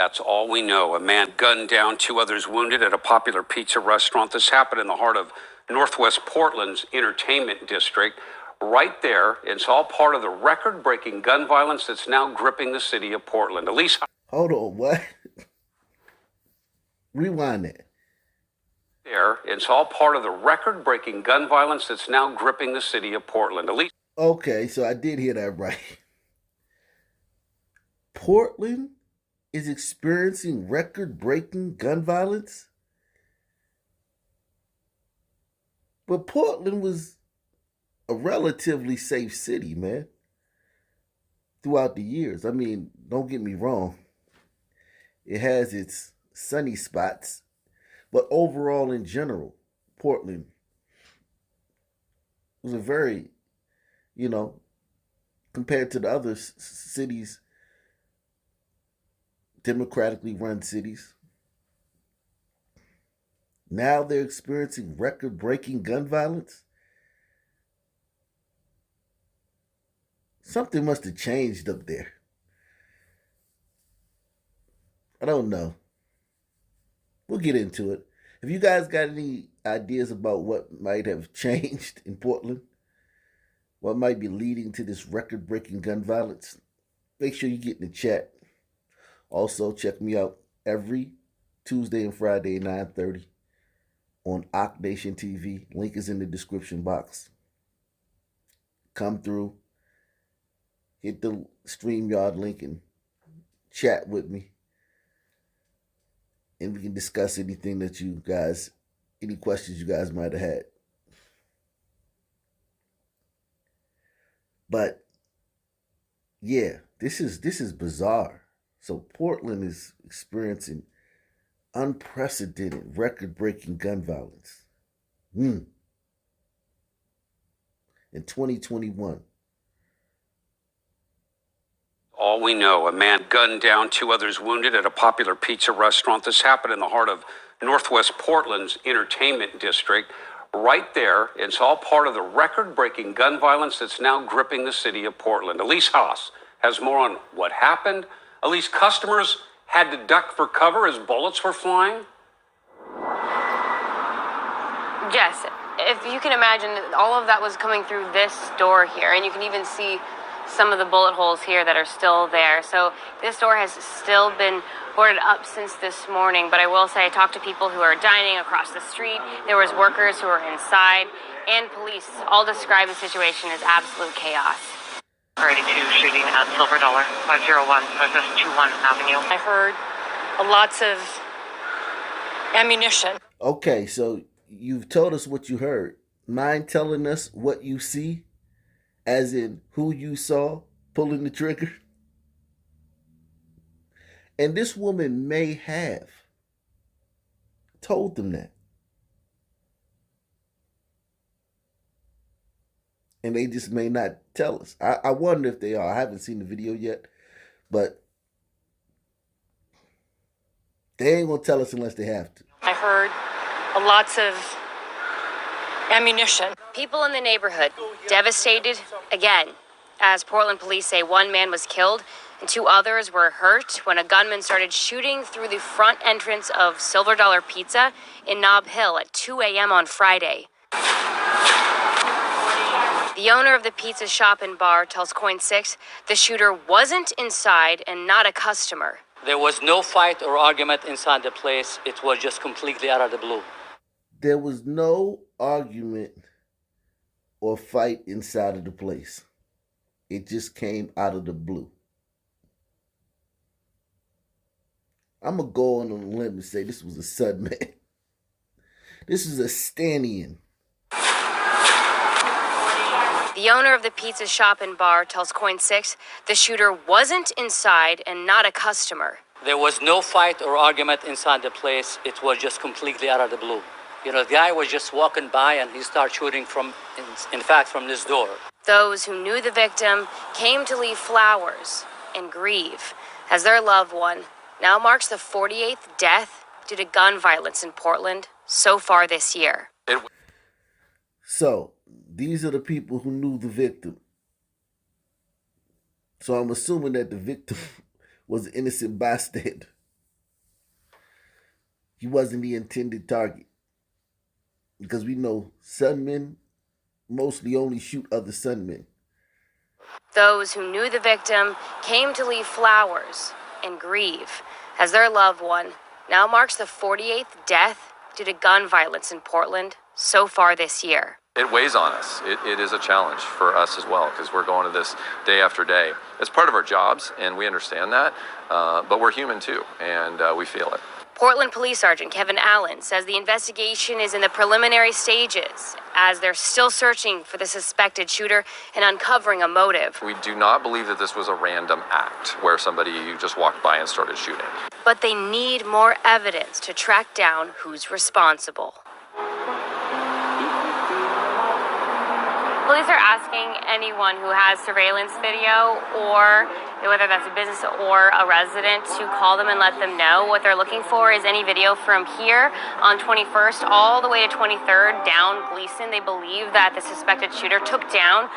That's all we know. A man gunned down, 2 others wounded at a popular pizza restaurant. This happened in the heart of Northwest Portland's entertainment district. Right there, it's all part of the record-breaking gun violence that's now gripping the city of Portland. Elise. Hold on, what? Rewind that. There, it's all part of the record-breaking gun violence that's now gripping the city of Portland. Elise. Okay, so I did hear that right. Portland is experiencing record-breaking gun violence? But Portland was a relatively safe city, man, throughout the years. I mean, don't get me wrong. It has its sunny spots, but overall, in general, Portland was a very, compared to the other cities, democratically run cities. Now they're experiencing record-breaking gun violence. Something must have changed up there. I don't know. We'll get into it. Have you guys got any ideas about what might have changed in Portland? What might be leading to this record-breaking gun violence? Make sure you get in the chat. Also, check me out every Tuesday and Friday at 9:30 on Ock Nation TV. Link is in the description box. Come through, hit the StreamYard link and chat with me. And we can discuss anything that you guys, any questions you guys might have had. But yeah, this is bizarre. So Portland is experiencing unprecedented, record-breaking gun violence. In 2021. All we know, a man gunned down, 2 others wounded at a popular pizza restaurant. This happened in the heart of Northwest Portland's entertainment district. Right there, it's all part of the record-breaking gun violence that's now gripping the city of Portland. Elise Haas has more on what happened. Elise, customers had to duck for cover as bullets were flying? Yes, if you can imagine, all of that was coming through this door here, and you can even see some of the bullet holes here that are still there. So this door has still been boarded up since this morning, but I will say I talked to people who are dining across the street. There was workers who were inside, and police all describe the situation as absolute chaos. 32 shooting at Silver Dollar, 501 Northwest 21 Avenue. I heard lots of ammunition. Okay, so you've told us what you heard. Mind telling us what you see? As in who you saw pulling the trigger? And this woman may have told them that. And they just may not tell us. I wonder if they are. I haven't seen the video yet. But they ain't going to tell us unless they have to. I heard lots of ammunition. People in the neighborhood devastated again, as Portland police say 1 man was killed and 2 others were hurt when a gunman started shooting through the front entrance of Silver Dollar Pizza in Nob Hill at 2 a.m. on Friday. The owner of the pizza shop and bar tells Coin 6 the shooter wasn't inside and not a customer. There was no fight or argument inside the place. It was just completely out of the blue. There was no argument or fight inside of the place. It just came out of the blue. I'm going to go on a limb and say this was a sudden man. This is a stand-in. The owner of the pizza shop and bar tells Coin 6 the shooter wasn't inside and not a customer. There was no fight or argument inside the place. It was just completely out of the blue. The guy was just walking by and he started shooting from this door. Those who knew the victim came to leave flowers and grieve as their loved one now marks the 48th death due to gun violence in Portland so far this year. So, these are the people who knew the victim. So I'm assuming that the victim was an innocent bystander. he wasn't the intended target. Because we know Sunmen mostly only shoot other Sunmen. Those who knew the victim came to leave flowers and grieve as their loved one now marks the 48th death due to gun violence in Portland so far this year. It weighs on us. It is a challenge for us as well, because we're going to this day after day. It's part of our jobs, and we understand that, but we're human too, and we feel it. Portland Police Sergeant Kevin Allen says the investigation is in the preliminary stages as they're still searching for the suspected shooter and uncovering a motive. We do not believe that this was a random act where somebody just walked by and started shooting. But they need more evidence to track down who's responsible. Police are asking anyone who has surveillance video, or whether that's a business or a resident, to call them and let them know. What they're looking for is any video from here on 21st all the way to 23rd down Gleason. They believe that the suspected shooter took down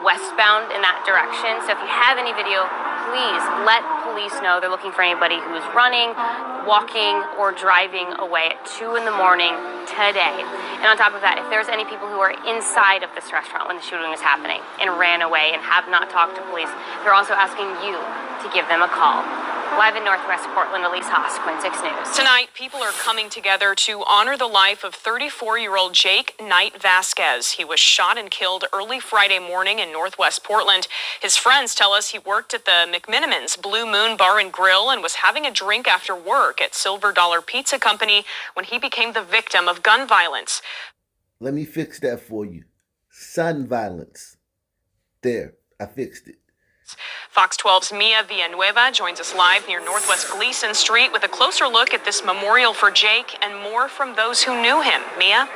westbound in that direction. So if you have any video, please let police know. They're looking for anybody who's running, walking, or driving away at 2 in the morning today. And on top of that, if there's any people who are inside of this restaurant when the shooting is happening and ran away and have not talked to police, they're also asking you to give them a call. Live in Northwest Portland, Elise Haas, Quinn 6 News. Tonight, people are coming together to honor the life of 34-year-old Jake Knight Vasquez. He was shot and killed early Friday morning in Northwest Portland. His friends tell us he worked at the McMinimans Blue Moon Bar and Grill and was having a drink after work at Silver Dollar Pizza Company when he became the victim of gun violence. Let me fix that for you. Sun violence. There, I fixed it. Fox 12's Mia Villanueva joins us live near Northwest Gleason Street with a closer look at this memorial for Jake and more from those who knew him. Mia?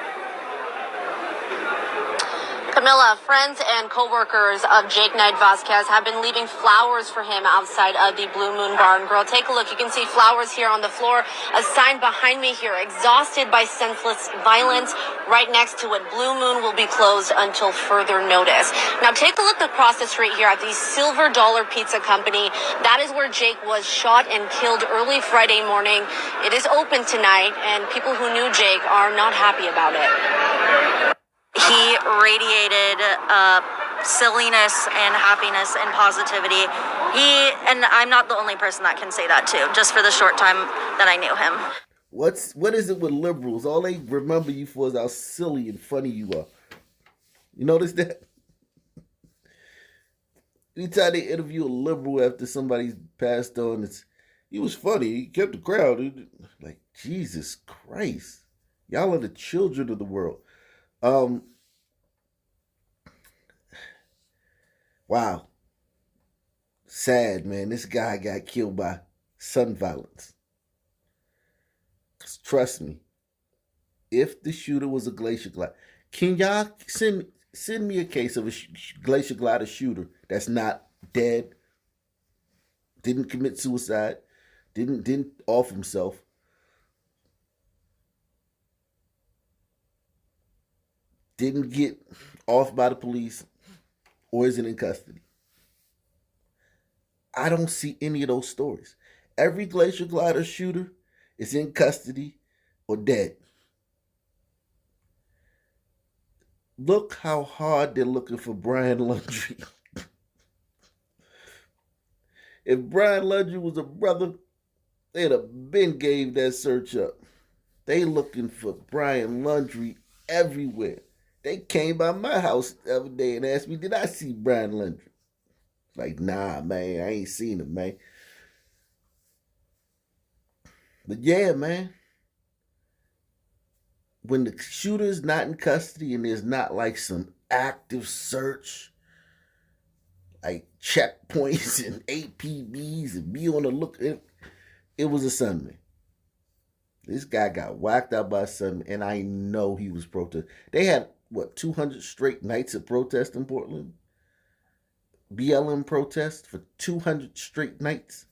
Camilla, friends and co-workers of Jake Knight Vasquez have been leaving flowers for him outside of the Blue Moon Bar and Grill. Take a look. You can see flowers here on the floor. A sign behind me here, exhausted by senseless violence. Right next to it, Blue Moon will be closed until further notice. Now take a look across the street here at the Silver Dollar Pizza Company. That is where Jake was shot and killed early Friday morning. It is open tonight, and people who knew Jake are not happy about it. He radiated silliness and happiness and positivity. And I'm not the only person that can say that too, just for the short time that I knew him. What is it with liberals? All they remember you for is how silly and funny you are. You notice that? Anytime they interview a liberal after somebody's passed on, he was funny. He kept the crowd. Like, Jesus Christ. Y'all are the children of the world. Wow. Sad, man. This guy got killed by sun violence. Trust me. If the shooter was a glacier glider, can y'all send me a case of a glacier glider shooter that's not dead, didn't commit suicide, didn't off himself, didn't get off by the police, or isn't in custody? I don't see any of those stories. Every glacier glider shooter is in custody or dead. Look how hard they're looking for Brian Lundry. If Brian Lundry was a brother, they'd have been gave that search up. They looking for Brian Lundry everywhere. They came by my house the other day and asked me, did I see Brian Lundry? Like, nah, man, I ain't seen him, man. But yeah, man. When the shooter's not in custody and there's not like some active search, like checkpoints and APBs and be on the look, it was a Sunday. This guy got whacked out by a Sunday, and I know he was protesting. They had, 200 straight nights of protest in Portland? BLM protest for 200 straight nights?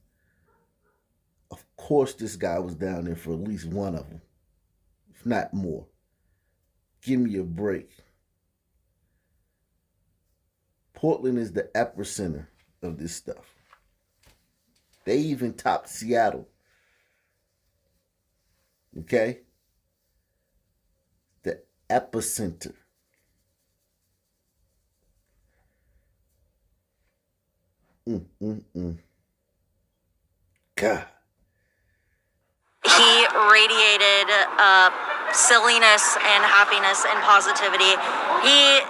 Of course this guy was down there for at least one of them, if not more. Give me a break. Portland is the epicenter of this stuff. They even topped Seattle. Okay? The epicenter. God. He radiated silliness and happiness and positivity.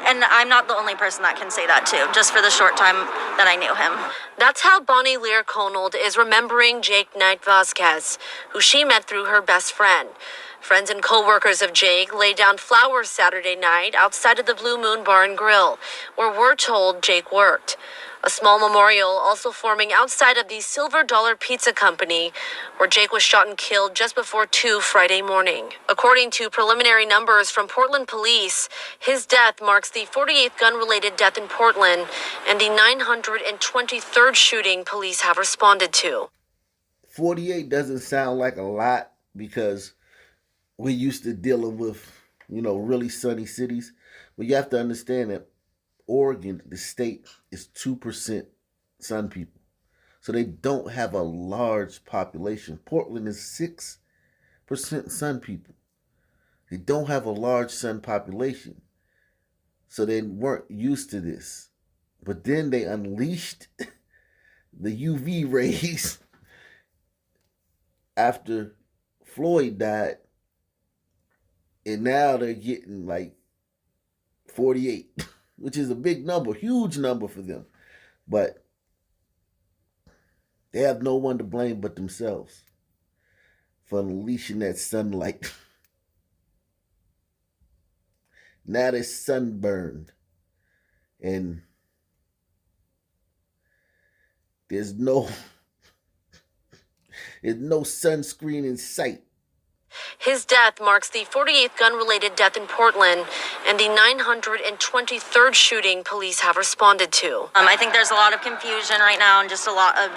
And I'm not the only person that can say that too, just for the short time that I knew him. That's how Bonnie Lear Conold is remembering Jake Knight Vasquez, who she met through her best friend. Friends and co-workers of Jake laid down flowers Saturday night outside of the Blue Moon Bar and Grill, where we're told Jake worked. A small memorial also forming outside of the Silver Dollar Pizza Company, where Jake was shot and killed just before 2 Friday morning. According to preliminary numbers from Portland police, his death marks the 48th gun-related death in Portland and the 923rd shooting police have responded to. 48 doesn't sound like a lot because we're used to dealing with, really sunny cities. But you have to understand that Oregon, the state, is 2% sun people. So they don't have a large population. Portland is 6% sun people. They don't have a large sun population. So they weren't used to this. But then they unleashed the UV rays after Floyd died. And now they're getting like 48. Which is a big number, huge number for them. But they have no one to blame but themselves for unleashing that sunlight. Now they're sunburned. And there's no sunscreen in sight. His death marks the 48th gun-related death in Portland and the 923rd shooting police have responded to. I think there's a lot of confusion right now and just a lot of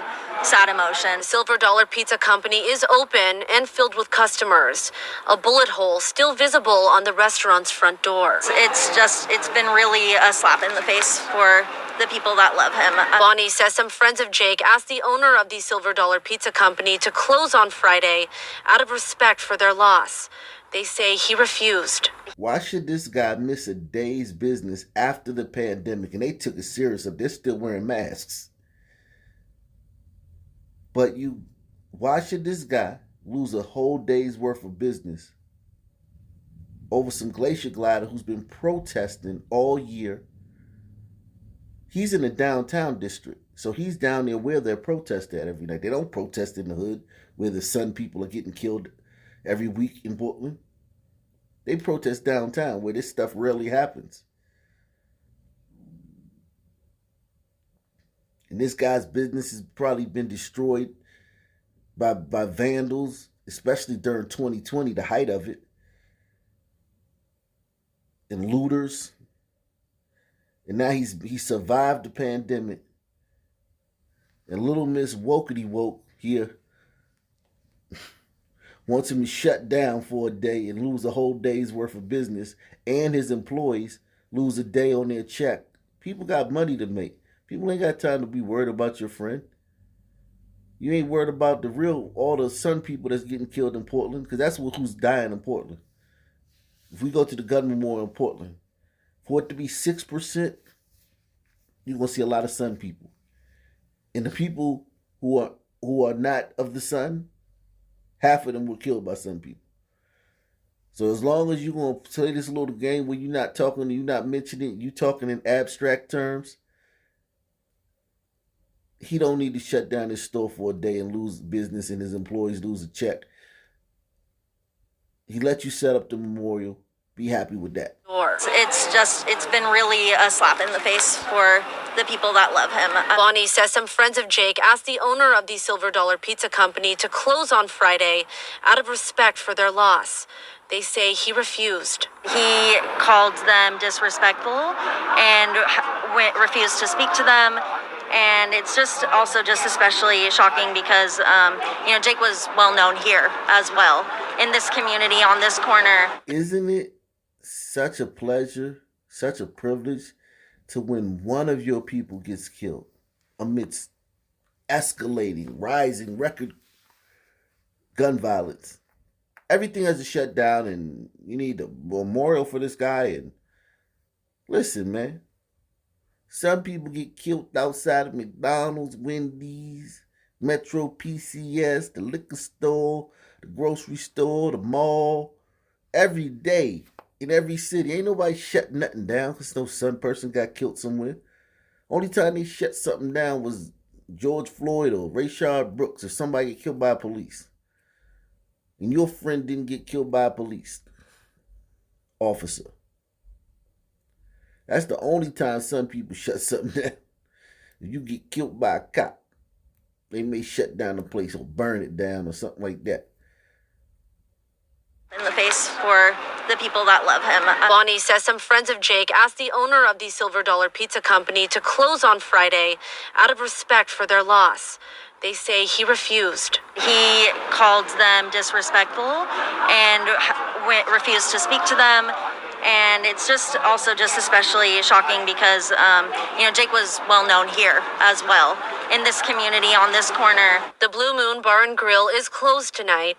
sad emotion. Silver Dollar Pizza Company is open and filled with customers. A bullet hole still visible on the restaurant's front door. It's been really a slap in the face for the people that love him. Bonnie says some friends of Jake asked the owner of the Silver Dollar Pizza Company to close on Friday out of respect for their loss. They say he refused. Why should this guy miss a day's business after the pandemic? And they took it serious. They're still wearing masks. But why should this guy lose a whole day's worth of business over some glacier glider who's been protesting all year? He's in the downtown district, so he's down there where they're protesting at every night. They don't protest in the hood where the sun people are getting killed every week in Portland. They protest downtown where this stuff rarely happens. And this guy's business has probably been destroyed by vandals, especially during 2020, the height of it, and looters. And now he survived the pandemic. And little Miss Wokety Woke here wants him to shut down for a day and lose a whole day's worth of business, and his employees lose a day on their check. People got money to make. People ain't got time to be worried about your friend. You ain't worried about all the sun people that's getting killed in Portland, because that's who's dying in Portland. If we go to the gun memorial in Portland, for it to be 6%, you're going to see a lot of sun people. And the people who are not of the sun, half of them were killed by sun people. So as long as you're going to play this little game where you're not mentioning, you're talking in abstract terms, he don't need to shut down his store for a day and lose business and his employees lose a check. He let you set up the memorial. Be happy with that. It's been really a slap in the face for the people that love him. Bonnie says some friends of Jake asked the owner of the Silver Dollar Pizza Company to close on Friday out of respect for their loss. They say he refused. He called them disrespectful and refused to speak to them. And it's just especially shocking because, Jake was well known here as well in this community on this corner. Isn't it such a pleasure, such a privilege to when one of your people gets killed amidst rising record gun violence? Everything has to shut down, and you need a memorial for this guy. And listen, man, some people get killed outside of McDonald's, Wendy's, Metro PCS, the liquor store, the grocery store, the mall, every day in every city. Ain't nobody shut nothing down because no some person got killed somewhere. Only time they shut something down was George Floyd or Rayshard Brooks, if somebody get killed by police. And your friend didn't get killed by a police officer. That's the only time some people shut something down. If you get killed by a cop, they may shut down the place or burn it down or something like that. In the face for the people that love him. Bonnie says some friends of Jake asked the owner of the Silver Dollar Pizza Company to close on Friday out of respect for their loss. They say he refused. He called them disrespectful and refused to speak to them. And it's just also just especially shocking because, Jake was well known here as well in this community on this corner. The Blue Moon Bar and Grill is closed tonight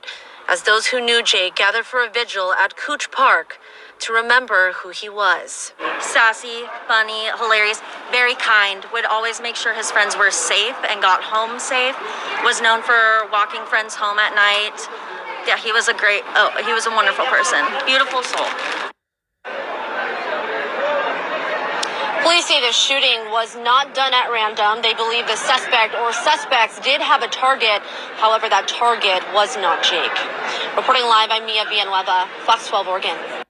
as those who knew Jake gather for a vigil at Cooch Park to remember who he was. Sassy, funny, hilarious, very kind, would always make sure his friends were safe and got home safe, was known for walking friends home at night. Yeah, he was a wonderful person. Beautiful soul. Police say the shooting was not done at random. They believe the suspect or suspects did have a target. However, that target was not Jake. Reporting live, I'm Mia Villanueva, Fox 12 Oregon.